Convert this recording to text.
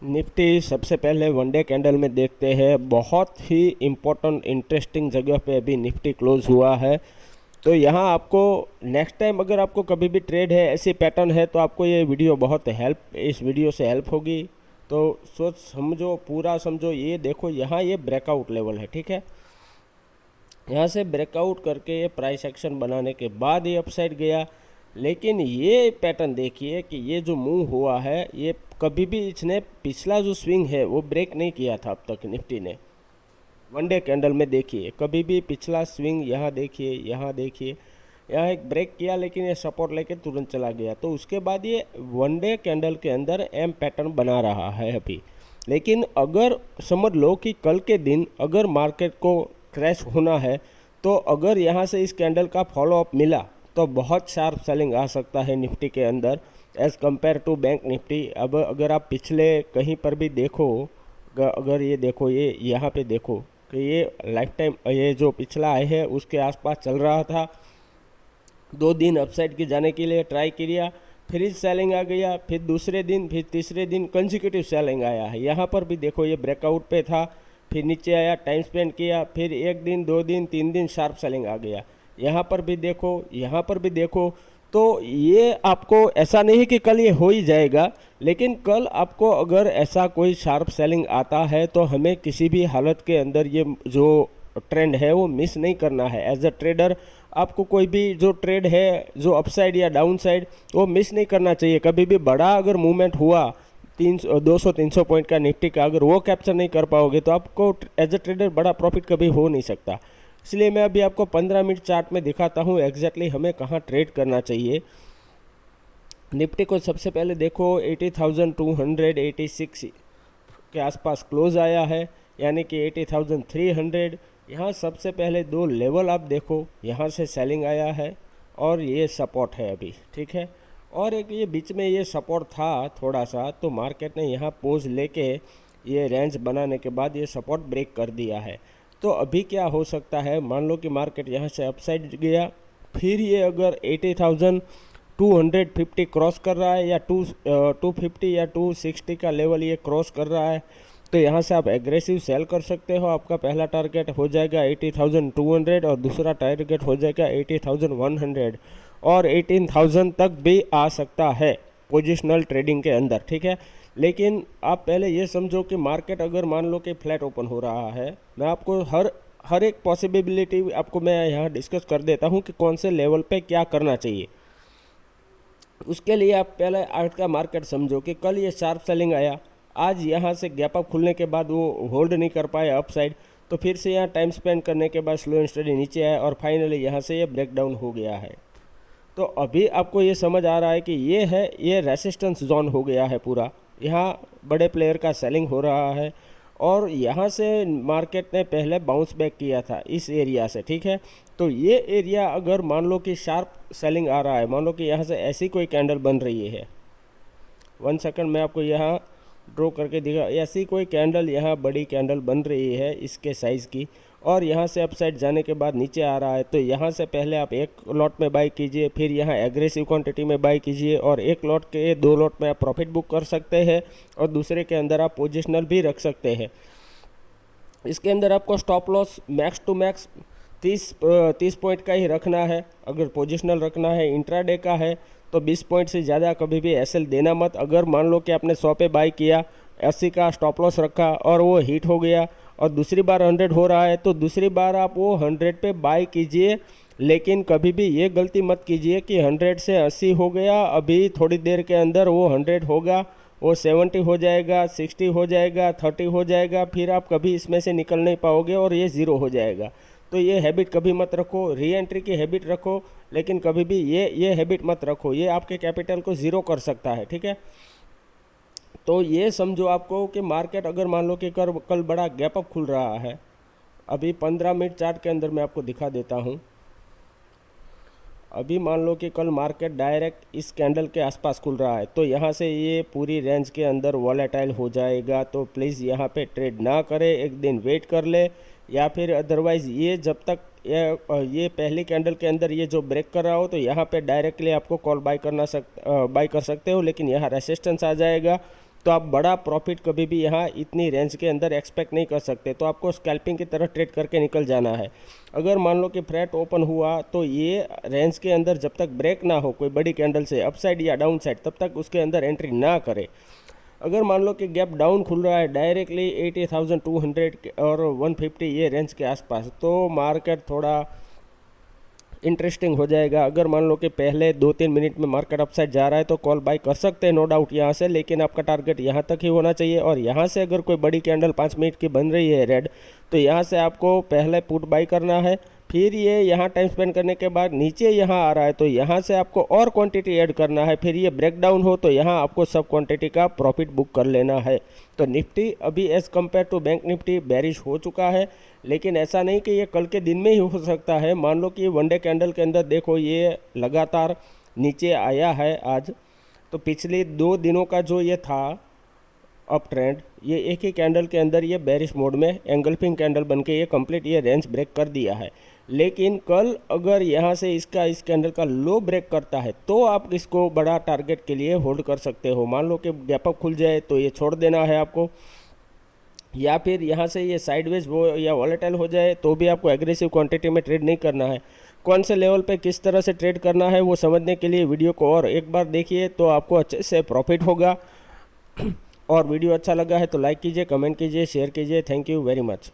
Nifty सबसे पहले one day candle में देखते हैं। बहुत ही इम्पोर्टेंट इंटरेस्टिंग जगह पे अभी निफ्टी क्लोज हुआ है। तो यहाँ आपको नेक्स्ट टाइम अगर आपको कभी भी ट्रेड है, ऐसी पैटर्न है, तो आपको ये वीडियो बहुत इस वीडियो से हेल्प होगी। तो सोच समझो, पूरा समझो। ये देखो, यहाँ ये ब्रेकआउट लेवल है, ठीक है। यहाँ से ब्रेकआउट करके ये प्राइस एक्शन बनाने के बाद ये अपसाइड गया। लेकिन ये पैटर्न देखिए कि ये जो मूव हुआ है, ये कभी भी इसने पिछला जो स्विंग है वो ब्रेक नहीं किया था अब तक निफ्टी ने। वनडे कैंडल में देखिए, कभी भी पिछला स्विंग, यहाँ देखिए, यहाँ देखिए, यहाँ एक ब्रेक किया, लेकिन ये सपोर्ट लेके तुरंत चला गया। तो उसके बाद ये वनडे कैंडल के अंदर एम पैटर्न बना रहा है अभी। लेकिन अगर समझ लो कि कल के दिन अगर मार्केट को क्रैश होना है, तो अगर यहाँ से इस कैंडल का फॉलो अप मिला तो बहुत शार्प सेलिंग आ सकता है निफ्टी के अंदर as compared to bank Nifty. अब अगर आप पिछले कहीं पर भी देखो, अगर ये देखो, ये यहाँ पे देखो कि ये लाइफ टाइम, ये जो पिछला आए है उसके आसपास चल रहा था। 2 दिन अपसाइड की जाने के लिए ट्राई किया, फिर सेलिंग आ गया, फिर दूसरे दिन, फिर तीसरे दिन कंसिक्यूटिव सेलिंग आया है। यहाँ पर भी देखो, ये ब्रेकआउट पे था, फिर नीचे आया, टाइम स्पेंड किया, फिर 1 दिन, 2 दिन, 3 दिन शार्प सेलिंग आ गया। यहाँ पर भी देखो, यहाँ पर भी देखो। तो ये आपको ऐसा नहीं कि कल ये हो ही जाएगा, लेकिन कल आपको अगर ऐसा कोई शार्प सेलिंग आता है तो हमें किसी भी हालत के अंदर ये जो ट्रेंड है वो मिस नहीं करना है। एज अ ट्रेडर आपको कोई भी जो ट्रेड है, जो अपसाइड या डाउन साइड, वो मिस नहीं करना चाहिए। कभी भी बड़ा अगर मूवमेंट हुआ 200-300 पॉइंट का निफ्टी का, अगर वो कैप्चर नहीं कर पाओगे तो आपको एज अ ट्रेडर बड़ा प्रॉफिट कभी हो नहीं सकता। इसलिए मैं अभी आपको 15 मिनट चार्ट में दिखाता हूँ एग्जैक्टली हमें कहाँ ट्रेड करना चाहिए। निफ्टी को सबसे पहले देखो, 80,286 के आसपास क्लोज आया है, यानी कि 80,300। यहाँ सबसे पहले 2 लेवल आप देखो, यहाँ से सेलिंग आया है और ये सपोर्ट है अभी, ठीक है। और एक ये बीच में ये सपोर्ट था थोड़ा सा, तो मार्केट ने यहाँ पोज लेके ये रेंज बनाने के बाद ये सपोर्ट ब्रेक कर दिया है। तो अभी क्या हो सकता है, मान लो कि मार्केट यहाँ से अपसाइड गया, फिर ये अगर 80,250 क्रॉस कर रहा है, या 250 या 260 का लेवल ये क्रॉस कर रहा है, तो यहाँ से आप एग्रेसिव सेल कर सकते हो। आपका पहला टारगेट हो जाएगा 80,200 और दूसरा टारगेट हो जाएगा 80,100, और 18,000 तक भी आ सकता है पोजिशनल ट्रेडिंग के अंदर, ठीक है। लेकिन आप पहले ये समझो कि मार्केट अगर मान लो कि फ्लैट ओपन हो रहा है, मैं आपको हर एक पॉसिबिलिटी आपको मैं यहाँ डिस्कस कर देता हूँ कि कौन से लेवल पे क्या करना चाहिए। उसके लिए आप पहले आज का मार्केट समझो कि कल ये शार्प सेलिंग आया, आज यहाँ से गैप अप खुलने के बाद वो होल्ड नहीं कर पाया अपसाइड, तो फिर से यहाँ टाइम स्पेंड करने के बाद स्लो एंड स्टडी नीचे आया और फाइनली यहाँ से ये ब्रेकडाउन हो गया है। तो अभी आपको ये समझ आ रहा है कि ये रेसिस्टेंस जोन हो गया है पूरा। यहाँ बड़े प्लेयर का सेलिंग हो रहा है और यहाँ से मार्केट ने पहले बाउंस बैक किया था इस एरिया से, ठीक है। तो ये एरिया अगर मान लो कि शार्प सेलिंग आ रहा है, मान लो कि यहाँ से ऐसी कोई कैंडल बन रही है, 1 सेकंड मैं आपको यहाँ ड्रॉ करके दिखा, ऐसी कोई कैंडल, यहाँ बड़ी कैंडल बन रही है इसके साइज़ की, और यहाँ से अपसाइड जाने के बाद नीचे आ रहा है, तो यहाँ से पहले आप एक लॉट में बाई कीजिए, फिर यहाँ एग्रेसिव क्वांटिटी में बाई कीजिए, और एक लॉट के 2 लॉट में आप प्रॉफिट बुक कर सकते हैं और दूसरे के अंदर आप पोजिशनल भी रख सकते हैं। इसके अंदर आपको stop loss max to max 30 point का ही रखना है। अगर पोजिशनल रखना है, इंट्राडे का है, तो 20 पॉइंट से ज़्यादा कभी भी एसएल देना मत। अगर मान लो कि आपने 100 पे बाई किया, 80 का स्टॉप लॉस रखा और वो हिट हो गया और दूसरी बार 100 हो रहा है, तो दूसरी बार आप वो 100 पे बाई कीजिए। लेकिन कभी भी ये गलती मत कीजिए कि 100 से 80 हो गया, अभी थोड़ी देर के अंदर वो 100 होगा, वो 70 हो जाएगा, 60 हो जाएगा, 30 हो जाएगा, फिर आप कभी इसमें से निकल नहीं पाओगे और ये ज़ीरो हो जाएगा। तो ये हैबिट कभी मत रखो। री एंट्री की हैबिट रखो, लेकिन कभी भी ये हैबिट मत रखो, ये आपके कैपिटल को ज़ीरो कर सकता है, ठीक है। तो ये समझो आपको कि मार्केट अगर मान लो कि कल बड़ा गैप अप खुल रहा है, अभी 15 मिनट चार्ट के अंदर मैं आपको दिखा देता हूँ। अभी मान लो कि कल मार्केट डायरेक्ट इस कैंडल के आसपास खुल रहा है, तो यहाँ से ये पूरी रेंज के अंदर वॉलेटाइल हो जाएगा। तो प्लीज़ यहाँ पे ट्रेड ना करें, एक दिन वेट कर ले, या फिर अदरवाइज़ ये जब तक ये पहली कैंडल के अंदर ये जो ब्रेक कर रहा हो, तो यहाँ पे डायरेक्टली आपको कॉल बाय कर सकते हो। लेकिन यहाँ रेसिस्टेंस आ जाएगा, तो आप बड़ा प्रॉफिट कभी भी यहाँ इतनी रेंज के अंदर एक्सपेक्ट नहीं कर सकते। तो आपको स्कैल्पिंग की तरह ट्रेड करके निकल जाना है। अगर मान लो कि फ्लैट ओपन हुआ तो ये रेंज के अंदर जब तक ब्रेक ना हो कोई बड़ी कैंडल से अपसाइड या डाउन साइड, तब तक उसके अंदर एंट्री ना करे। अगर मान लो कि गैप डाउन खुल रहा है डायरेक्टली 80,200 और 150 ये रेंज के आसपास, तो मार्केट थोड़ा इंटरेस्टिंग हो जाएगा। अगर मान लो कि पहले 2-3 मिनट में मार्केट अपसाइड जा रहा है तो कॉल बाय कर सकते हैं नो डाउट यहाँ से, लेकिन आपका टारगेट यहाँ तक ही होना चाहिए। और यहाँ से अगर कोई बड़ी कैंडल 5 मिनट की बन रही है रेड, तो यहाँ से आपको पहले पुट बाय करना है। फिर ये यहाँ टाइम स्पेंड करने के बाद नीचे यहाँ आ रहा है तो यहाँ से आपको और क्वांटिटी ऐड करना है। फिर ये ब्रेकडाउन हो तो यहाँ आपको सब क्वांटिटी का प्रॉफिट बुक कर लेना है। तो निफ्टी अभी as compared to bank Nifty bearish हो चुका है, लेकिन ऐसा नहीं कि ये कल के दिन में ही हो सकता है। मान लो कि वनडे कैंडल के अंदर देखो ये लगातार नीचे आया है आज, तो पिछले 2 दिनों का जो ये था अप ट्रेंड, ये एक ही कैंडल के अंदर ये बेरिश मोड में एंगल्फिंग कैंडल बनके ये कंप्लीट ये रेंज ब्रेक कर दिया है। लेकिन कल अगर यहाँ से इसका इस कैंडल का लो ब्रेक करता है तो आप इसको बड़ा टारगेट के लिए होल्ड कर सकते हो। मान लो कि गैप अप खुल जाए तो ये छोड़ देना है आपको, या फिर यहाँ से ये साइडवेज वो या वॉलेटाइल हो जाए तो भी आपको एग्रेसिव क्वांटिटी में ट्रेड नहीं करना है। कौन से लेवल पे किस तरह से ट्रेड करना है वो समझने के लिए वीडियो को और एक बार देखिए तो आपको अच्छे से प्रॉफिट होगा। और वीडियो अच्छा लगा है तो लाइक कीजिए, कमेंट कीजिए, शेयर कीजिए। Thank you very much.